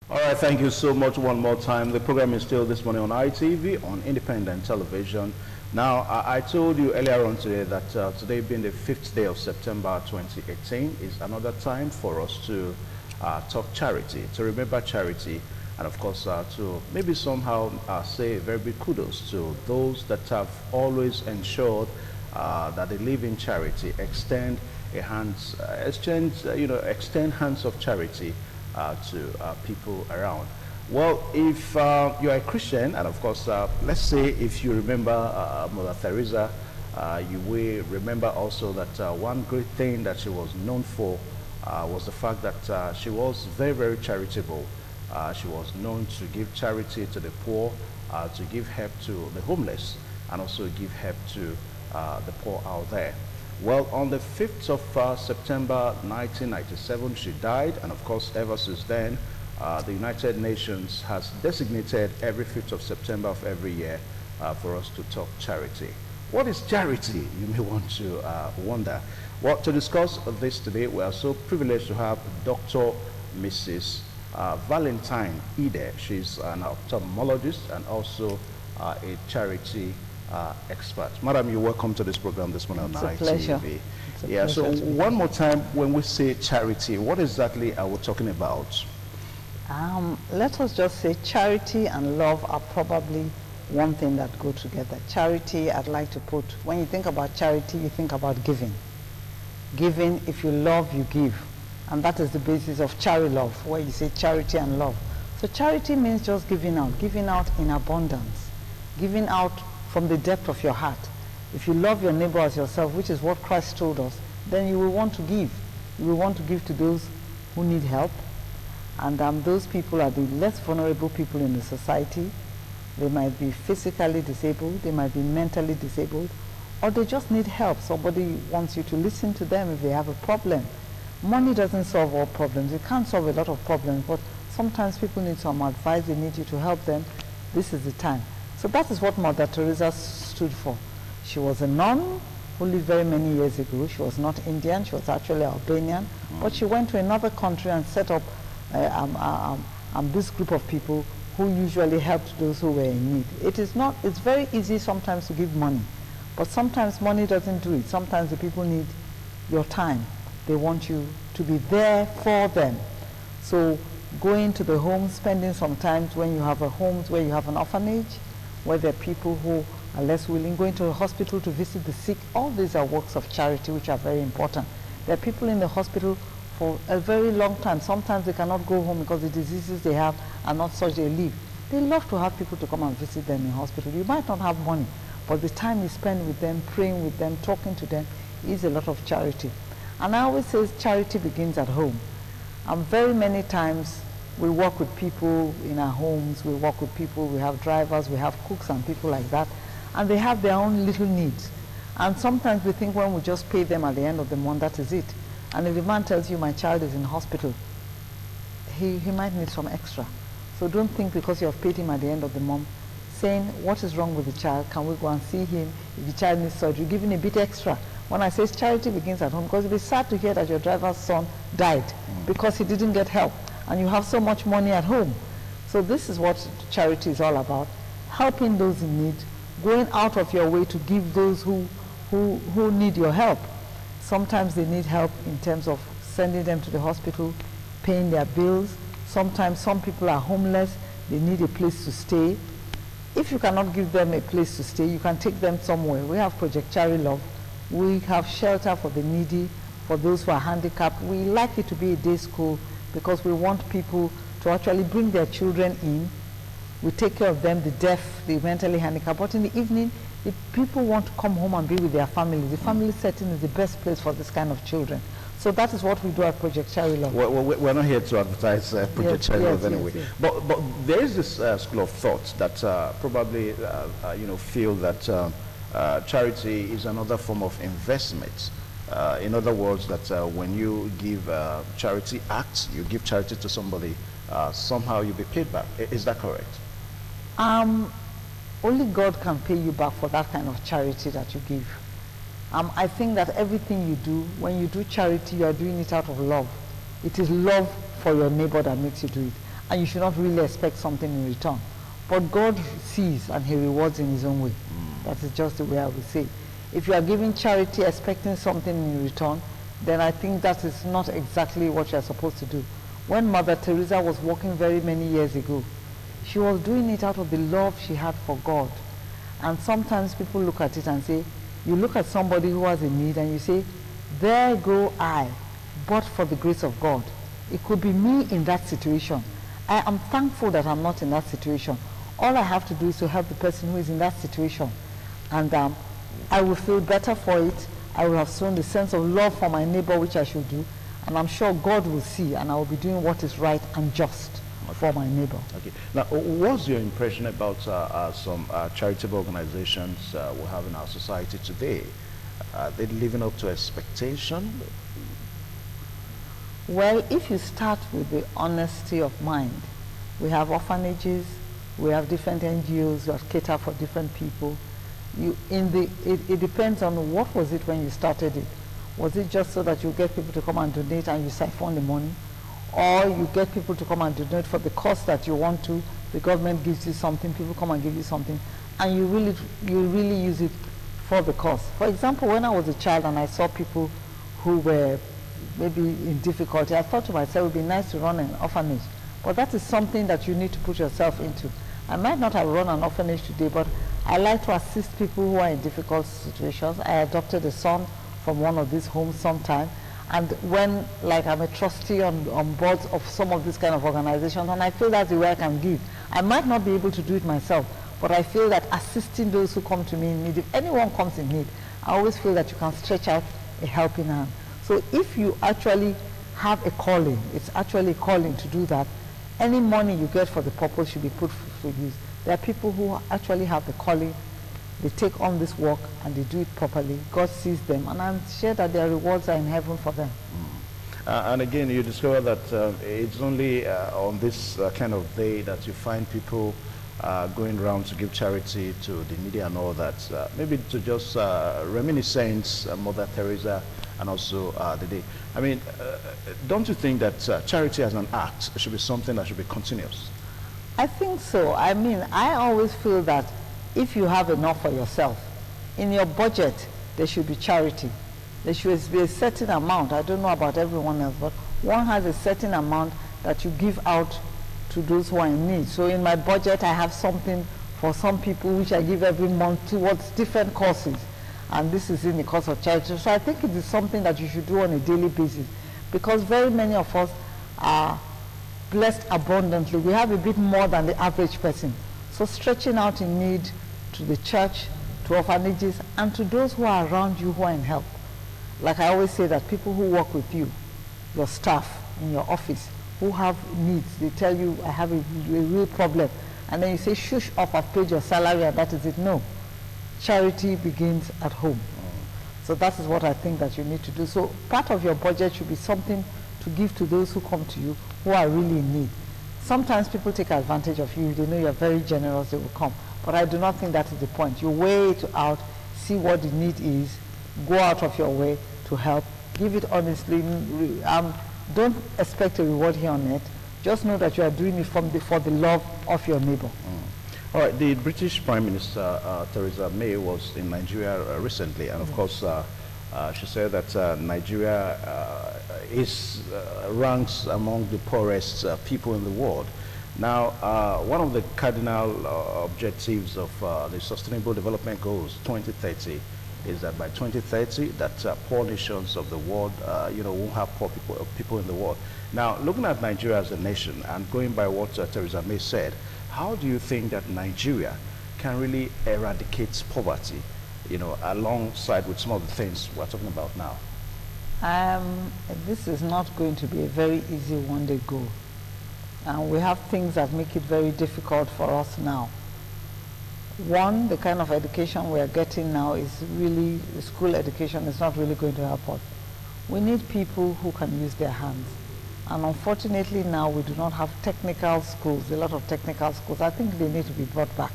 All right, thank you so much one more time. The program is still this morning on ITV, on independent television. Now, I told you earlier on today that today being the 5th day of September 2018 is another time for us to talk charity, to remember charity, and of course to maybe somehow say a very big kudos to those that have always ensured that they live in charity, extend a hands, extend hands of charity to people around. Well, if you're a Christian, and of course, let's say if you remember Mother Teresa, you will remember also that one great thing that she was known for was the fact that she was very, very charitable. She was known to give charity to the poor, to give help to the homeless, and also give help to the poor out there. Well, on the 5th of September 1997, she died, and of course, ever since then, the United Nations has designated every 5th of September of every year for us to talk charity. What is charity, you may want to wonder. Well, to discuss this today, we are so privileged to have Dr. Mrs. Valentine Ide. She's an ophthalmologist and also a charity expert. Madam, you're welcome to this program this morning on ITV. Yeah, so one more time, when we say charity, what exactly are we talking about? Let us just say charity and love are probably one thing that go together. Charity, I'd like to put, when you think about charity, you think about giving. Giving, if you love, you give. And that is the basis of charity love, where you say charity and love. So charity means just giving out in abundance, giving out from the depth of your heart. If you love your neighbor as yourself, which is what Christ told us, then you will want to give. You will want to give to those who need help. And those people are the less vulnerable people in the society. They might be physically disabled, they might be mentally disabled, or they just need help. Somebody wants you to listen to them if they have a problem. Money doesn't solve all problems. It can't solve a lot of problems, but sometimes people need some advice, they need you to help them. This is the time. So that is what Mother Teresa stood for. She was a nun who lived very many years ago. She was not Indian, she was actually Albanian, but she went to another country and set up this group of people who usually helped those who were in need. It's very easy sometimes to give money, but sometimes money doesn't do it. Sometimes the people need your time. They want you to be there for them. So going to the homes, spending some time when you have a home where you have an orphanage, where there are people who are less willing, going to a hospital to visit the sick, all these are works of charity which are very important. There are people in the hospital for a very long time. Sometimes they cannot go home because the diseases they have are not such they live. They love to have people to come and visit them in hospital. You might not have money, but the time you spend with them, praying with them, talking to them is a lot of charity. And I always say charity begins at home. And very many times we work with people in our homes, we work with people, we have drivers, we have cooks and people like that, and they have their own little needs. And sometimes we think when we just pay them at the end of the month, that is it. And if the man tells you my child is in hospital, he might need some extra. So don't think because you have paid him at the end of the month, saying what is wrong with the child, can we go and see him, if the child needs surgery, giving a bit extra. When I say charity begins at home, because it'll be sad to hear that your driver's son died because he didn't get help, and you have so much money at home. So this is what charity is all about, helping those in need, going out of your way to give those who need your help. Sometimes they need help in terms of sending them to the hospital, paying their bills. Sometimes some people are homeless, they need a place to stay. If you cannot give them a place to stay, you can take them somewhere. We have Project Charity Love. We have shelter for the needy, for those who are handicapped. We like it to be a day school because we want people to actually bring their children in. We take care of them, the deaf, the mentally handicapped. But in the evening, if people want to come home and be with their family, the family setting is the best place for this kind of children. So that is what we do at Project Charity Love. Well, we're not here to advertise Project Charity Love anyway. Yes. But there is this school of thought that probably feel that charity is another form of investment. In other words, that when you give charity acts, you give charity to somebody, somehow you'll be paid back. Is that correct? Only God can pay you back for that kind of charity that you give. I think that everything you do, when you do charity, you are doing it out of love. It is love for your neighbor that makes you do it. and you should not really expect something in return. But God sees and he rewards in his own way. That is just the way I would say. If you are giving charity expecting something in return, then I think that is not exactly what you are supposed to do. When Mother Teresa was walking very many years ago, she was doing it out of the love she had for God. And sometimes people look at it and say, you look at somebody who has a need and you say, there go I, but for the grace of God. It could be me in that situation. I am thankful that I'm not in that situation. All I have to do is to help the person who is in that situation. And I will feel better for it. I will have shown the sense of love for my neighbor, which I should do. And I'm sure God will see, and I will be doing what is right and just for my neighbor. Okay. Now, what's your impression about some charitable organizations we have in our society today? Are they living up to expectation? Well, if you start with the honesty of mind, we have orphanages, we have different NGOs that cater for different people. It depends on what was it when you started it. Was it just so that you get people to come and donate and you siphon the money? Or you get people to come and donate for the cost that you want to, the government gives you something, people come and give you something, and you really use it for the cause. For example, when I was a child and I saw people who were maybe in difficulty, I thought to myself, it would be nice to run an orphanage. But that is something that you need to put yourself into. I might not have run an orphanage today, but I like to assist people who are in difficult situations. I adopted a son from one of these homes sometime. And when, like, I'm a trustee on boards of some of these kind of organizations, and I feel that's the way I can give. I might not be able to do it myself, but I feel that assisting those who come to me in need, if anyone comes in need, I always feel that you can stretch out a helping hand. So if you actually have a calling, it's actually a calling to do that, any money you get for the purpose should be put for use. There are people who actually have the calling, they take on this work and they do it properly. God sees them, and I'm sure that their rewards are in heaven for them. And again, you discover that it's only on this kind of day that you find people going around to give charity to the needy and all that. Maybe to just reminiscence Mother Teresa and also the day. I mean, don't you think that charity as an act should be something that should be continuous? I think so. I mean, I always feel that if you have enough for yourself, in your budget, there should be charity. There should be a certain amount. I don't know about everyone else, but one has a certain amount that you give out to those who are in need. So in my budget, I have something for some people which I give every month towards different causes. And this is in the cause of charity. So I think it is something that you should do on a daily basis, because very many of us are blessed abundantly. We have a bit more than the average person. So stretching out in need to the church, to orphanages, and to those who are around you who are in help. Like I always say, that people who work with you, your staff in your office, who have needs, they tell you, I have a real problem. And then you say, shush off, I've paid your salary and that is it. No. Charity begins at home. So that is what I think that you need to do. So part of your budget should be something to give to those who come to you who are really in need. Sometimes people take advantage of you. They know you're very generous, they will come. But I do not think that is the point. You weigh it out, see what the need is, go out of your way to help, give it honestly. Don't expect a reward here on earth. Just know that you are doing it for the love of your neighbor. All right, the British Prime Minister, Theresa May, was in Nigeria recently, and of course, she said that Nigeria ranks among the poorest people in the world. Now, one of the cardinal objectives of the Sustainable Development Goals 2030 is that by 2030, that poor nations of the world, won't have poor people in the world. Now, looking at Nigeria as a nation and going by what Theresa May said, how do you think that Nigeria can really eradicate poverty, alongside with some of the things we're talking about now? This is not going to be a very easy one-day goal. And we have things that make it very difficult for us now. One, the kind of education we are getting now is really, school education is not really going to help us. We need people who can use their hands. And unfortunately now we do not have technical schools, a lot of technical schools. I think they need to be brought back.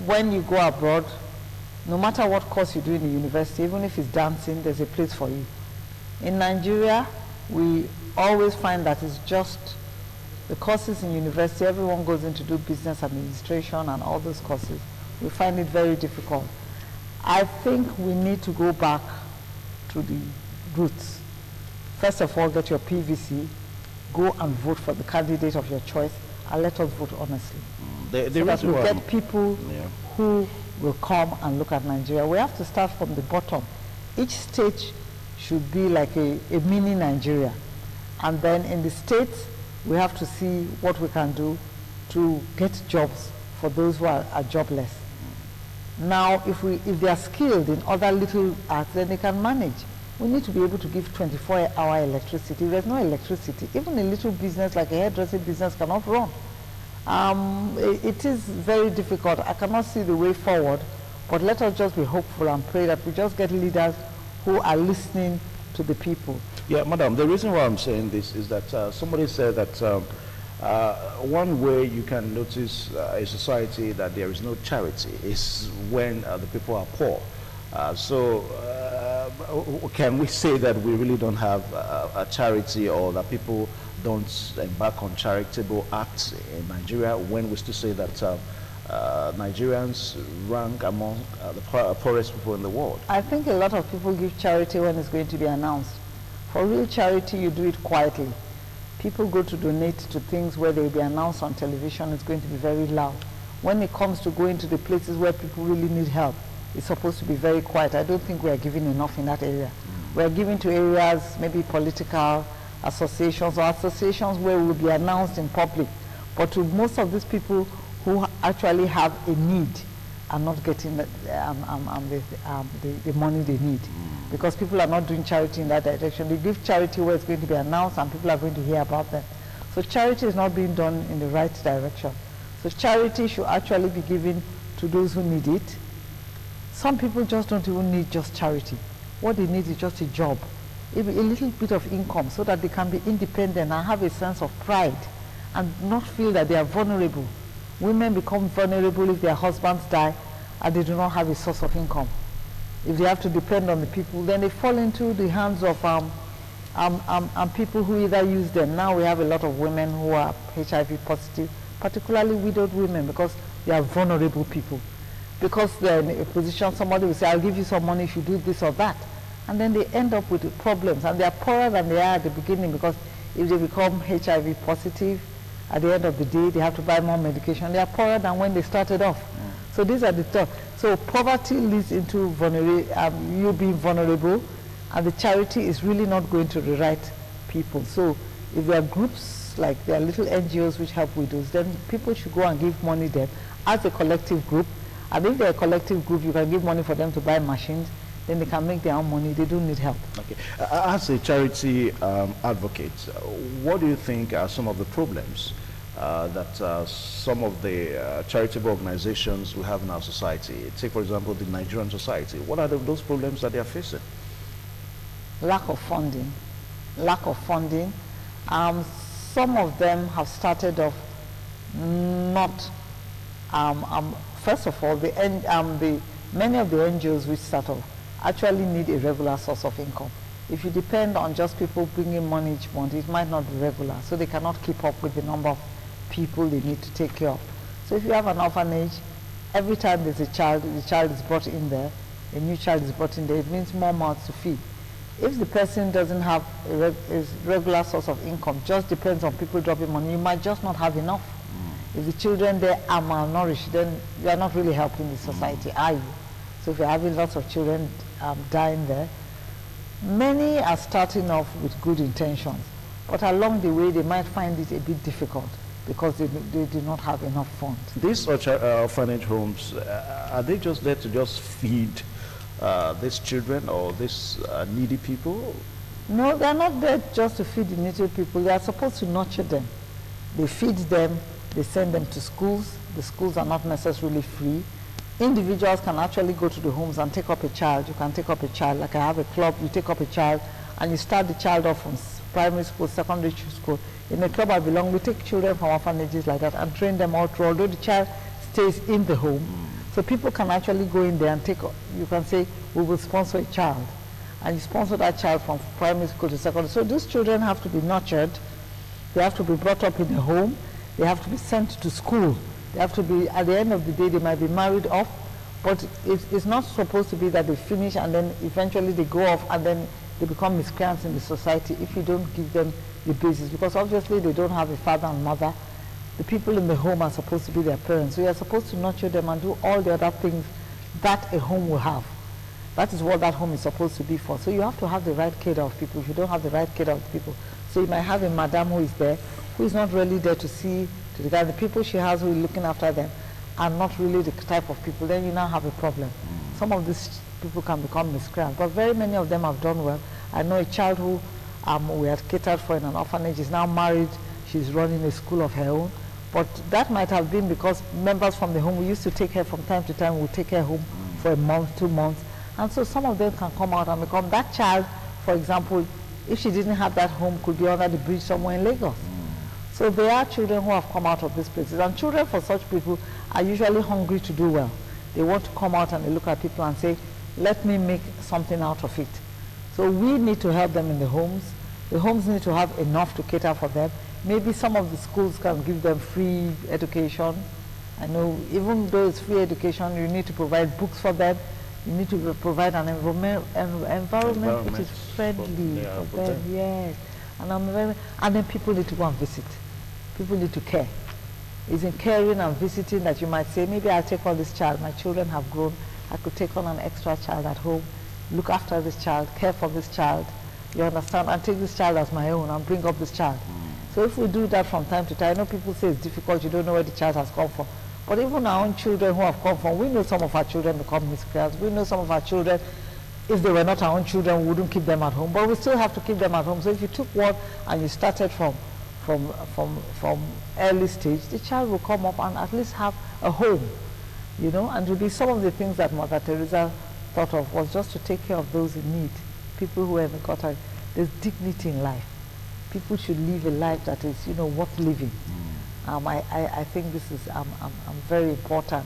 When you go abroad, no matter what course you do in the university, even if it's dancing, there's a place for you. In Nigeria, we always find that it's just the courses in university, everyone goes in to do business administration and all those courses. We find it very difficult. I think we need to go back to the roots. First of all, get your PVC, go and vote for the candidate of your choice, and let us vote honestly. So that we get people who will come and look at Nigeria. We have to start from the bottom. Each state should be like a mini Nigeria. And then in the states, we have to see what we can do to get jobs for those who are jobless. Now, if they are skilled in other little arts, then they can manage. We need to be able to give 24-hour electricity. If there's no electricity, even a little business like a hairdressing business cannot run. It is very difficult. I cannot see the way forward, but let us just be hopeful and pray that we just get leaders who are listening to the people. Yeah, madam, the reason why I'm saying this is that somebody said that one way you can notice a society that there is no charity is when the people are poor. Can we say that we really don't have a charity, or that people don't embark on charitable acts in Nigeria, when we still say that Nigerians rank among the poorest people in the world? I think a lot of people give charity when it's going to be announced. For real charity, you do it quietly. People go to donate to things where they will be announced on television. It's going to be very loud. When it comes to going to the places where people really need help, it's supposed to be very quiet. I don't think we are giving enough in that area. We are giving to areas, maybe political associations, or associations where we will be announced in public. But to most of these people who actually have a need are not getting the money they need. Because people are not doing charity in that direction. They give charity where it's going to be announced and people are going to hear about them. So charity is not being done in the right direction. So charity should actually be given to those who need it. Some people just don't even need just charity. What they need is just a job, a little bit of income, so that they can be independent and have a sense of pride and not feel that they are vulnerable. Women become vulnerable if their husbands die and they do not have a source of income. If they have to depend on the people, then they fall into the hands of people who either use them. Now we have a lot of women who are HIV positive, particularly widowed women, because they are vulnerable people. Because they're in a position, somebody will say, I'll give you some money if you do this or that. And then they end up with problems, and they are poorer than they are at the beginning, because if they become HIV positive, at the end of the day, they have to buy more medication. They are poorer than when they started off. So these are the thoughts. So poverty leads into you being vulnerable, and the charity is really not going to rewrite people. So if there are groups, like there are little NGOs which help widows, then people should go and give money them as a collective group. And if they're a collective group, you can give money for them to buy machines, then they can make their own money. They don't need help. Okay. As a charity advocate, what do you think are some of the problems that some of the charitable organizations we have in our society? Take, for example, the Nigerian society. What are those problems that they are facing? Lack of funding. Lack of funding. Some of them have started off not... first of all, many of the NGOs which start off actually need a regular source of income. If you depend on just people bringing money each month, it might not be regular, so they cannot keep up with the number of people they need to take care of. So if you have an orphanage, every time there's a child, the child is brought in there, a new child is brought in there, it means more mouths to feed. If the person doesn't have a regular source of income, just depends on people dropping money, you might just not have enough. If the children there are malnourished, then you are not really helping the society, are you? So if you're having lots of children dying there, many are starting off with good intentions, but along the way they might find it a bit difficult because they do not have enough funds. These orphanage homes, are they just there to just feed these children or these needy people? No, they're not there just to feed the needy people. They are supposed to nurture them. They feed them. They send them to schools. The schools are not necessarily free. Individuals can actually go to the homes and take up a child. You can take up a child, like I have a club, you take up a child and you start the child off from primary school, secondary school. In the club I belong, we take children from orphanages like that and train them all through, although the child stays in the home. So people can actually go in there and take, you can say, we will sponsor a child. and you sponsor that child from primary school to secondary. So these children have to be nurtured. They have to be brought up in a home. They have to be sent to school. They have to be, at the end of the day, they might be married off, but it's not supposed to be that they finish and then eventually they go off and then they become miscreants in the society if you don't give them the basis, because obviously they don't have a father and mother. The people in the home are supposed to be their parents, so you are supposed to nurture them and do all the other things that a home will have. That is what that home is supposed to be for. So you have to have the right care of people. If you don't have the right care of people, so you might have a madam who is there, who is not really there to see to the guy. The people she has who is looking after them are not really the type of people. Then you now have a problem. Some of these people can become miscreants, but very many of them have done well. I know a child who we had catered for in an orphanage is now married. She's running a school of her own. But that might have been because members from the home, we used to take her from time to time, we'll take her home for a month, 2 months. And so some of them can come out and become that child, for example, if she didn't have that home, could be under the bridge somewhere in Lagos. So there are children who have come out of these places. And children for such people are usually hungry to do well. They want to come out and they look at people and say, let me make something out of it. So we need to help them in the homes. The homes need to have enough to cater for them. Maybe some of the schools can give them free education. I know even though it's free education, you need to provide books for them. You need to provide an environment which is friendly for them. Yes. And then people need to go and visit. People need to care. It's in caring and visiting that you might say, maybe I'll take on this child. My children have grown. I could take on an extra child at home, look after this child, care for this child, you understand, and take this child as my own and bring up this child. So if we do that from time to time, I know people say it's difficult, you don't know where the child has come from. But even our own children who have come from, we know some of our children become miscreants. We know some of our children, if they were not our own children, we wouldn't keep them at home. But we still have to keep them at home. So if you took one and you started from early stage, the child will come up and at least have a home, you know. And it will be some of the things that Mother Teresa thought of was just to take care of those in need, people who are in the gutter. There's dignity in life. People should live a life that is, you know, worth living. I think this is very important.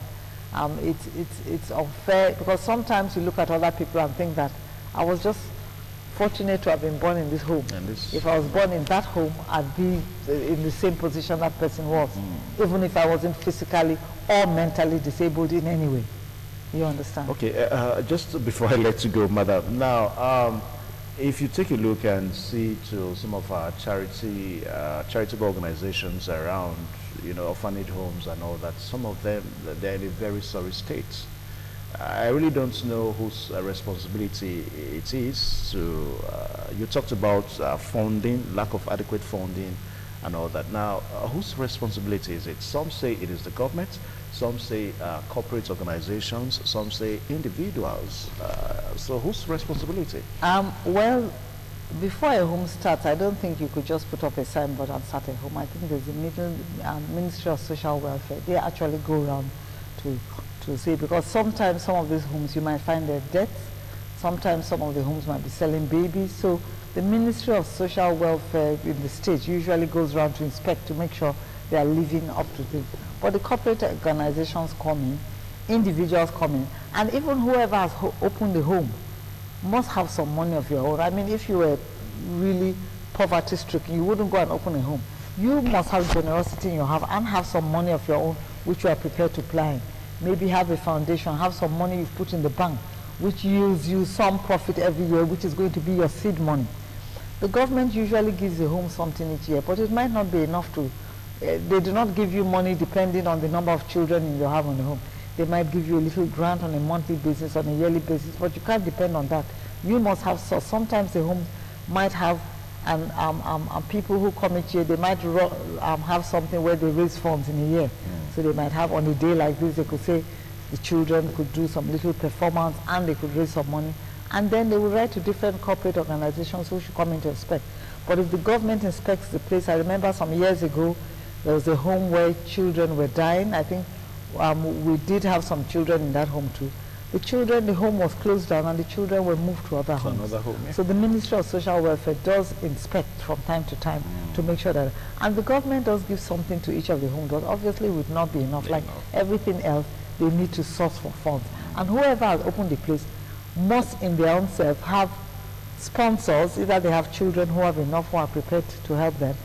It's unfair because sometimes you look at other people and think that I was just fortunate to have been born in this home. If I was born in that home, I'd be in the same position that person was, even if I wasn't physically or mentally disabled in any way. You understand? Okay, just before I let you go, Madam, now, if you take a look and see to some of our charitable organizations around, you know, orphanage homes and all that, some of them, they're in a very sorry state. I really don't know whose responsibility it is to, you talked about funding, lack of adequate funding and all that. Now, whose responsibility is it? Some say it is the government, some say corporate organizations, some say individuals. So whose responsibility? Well, before a home starts, I don't think you could just put up a signboard and start a home. I think there's a Ministry of Social Welfare. They actually go around to say, because sometimes some of these homes you might find their debts, sometimes some of the homes might be selling babies. So the Ministry of Social Welfare in the state usually goes around to inspect to make sure they are living up to date. But the corporate organizations come in, individuals come in, and even whoever has opened the home must have some money of your own. I mean, if you were really poverty-stricken, you wouldn't go and open a home. You must have generosity in your heart and have some money of your own which you are prepared to apply. Maybe have a foundation, have some money you've put in the bank, which yields you some profit every year, which is going to be your seed money. The government usually gives the home something each year, but it might not be enough to, they do not give you money depending on the number of children you have in the home. They might give you a little grant on a monthly basis, on a yearly basis, but you can't depend on that. You must have, so sometimes the home might have, and people who come each year, they might have something where they raise funds in a year. So they might have on a day like this, they could say the children could do some little performance and they could raise some money. And then they will write to different corporate organizations who should come in to inspect. But if the government inspects the place, I remember some years ago, there was a home where children were dying. I think we did have some children in that home too. The home was closed down and the children were moved to other homes. So the Ministry of Social Welfare does inspect from time to time to make sure that, and the government does give something to each of the homes, but obviously would not be enough. Like everything else, they need to source for funds. And whoever has opened the place must in their own self have sponsors, either they have children who have enough who are prepared to help them,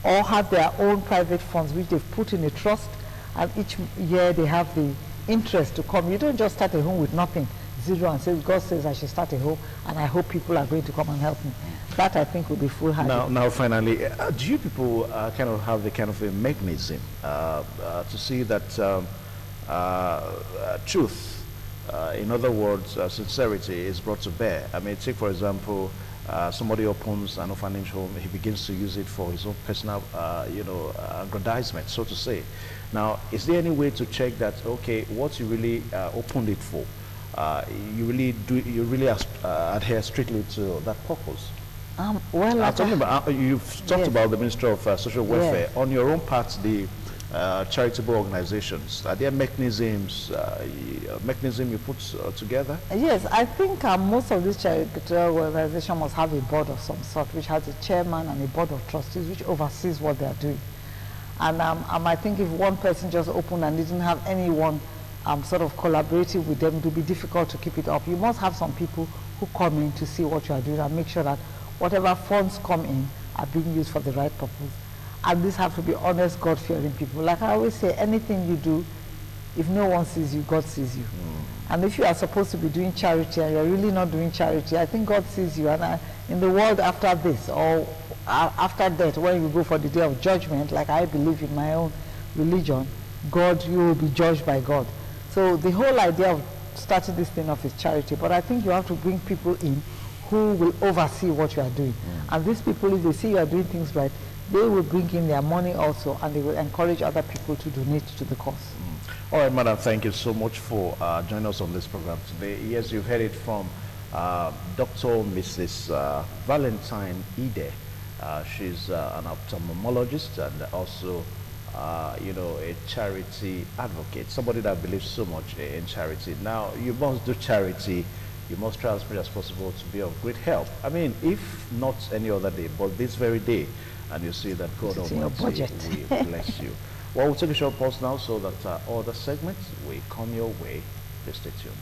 or have their own private funds which they've put in a trust, and each year they have the interest to come. You don't just start a home with nothing, zero, and say, God says I should start a home and I hope people are going to come and help me. That I think would be foolhardy. Now finally, do you people kind of have the kind of a mechanism to see that truth, in other words, sincerity is brought to bear? I mean, take for example, somebody opens an orphanage home, he begins to use it for his own personal, aggrandizement, so to say. Now, is there any way to check that, okay, what you really opened it for, you really adhere strictly to that purpose? Well, you've talked yes. about the Ministry of Social Welfare. Yes. On your own part, the charitable organizations, are there mechanisms you put together? Yes, I think most of these charitable organizations must have a board of some sort, which has a chairman and a board of trustees, which oversees what they are doing. And I think if one person just opened and didn't have anyone sort of collaborating with them, it would be difficult to keep it up. You must have some people who come in to see what you are doing and make sure that whatever funds come in are being used for the right purpose. And these have to be honest, God-fearing people. Like I always say, anything you do, if no one sees you, God sees you. And if you are supposed to be doing charity and you're really not doing charity, I think God sees you. And in the world after this, or after death, when you go for the day of judgment, like I believe in my own religion, you will be judged by God. So the whole idea of starting this thing off is charity. But I think you have to bring people in who will oversee what you are doing. And these people, if they see you are doing things right, they will bring in their money also, and they will encourage other people to donate to the cause. All right, madam, thank you so much for joining us on this program today. Yes, you've heard it from Dr. Mrs. Valentine Ide. She's an ophthalmologist and also, a charity advocate, somebody that believes so much in charity. Now, you must do charity. You must try as much as possible to be of great help. I mean, if not any other day, but this very day, and you see that God Almighty will bless you. Well, we'll take a short pause now so that other segments will come your way. Please stay tuned.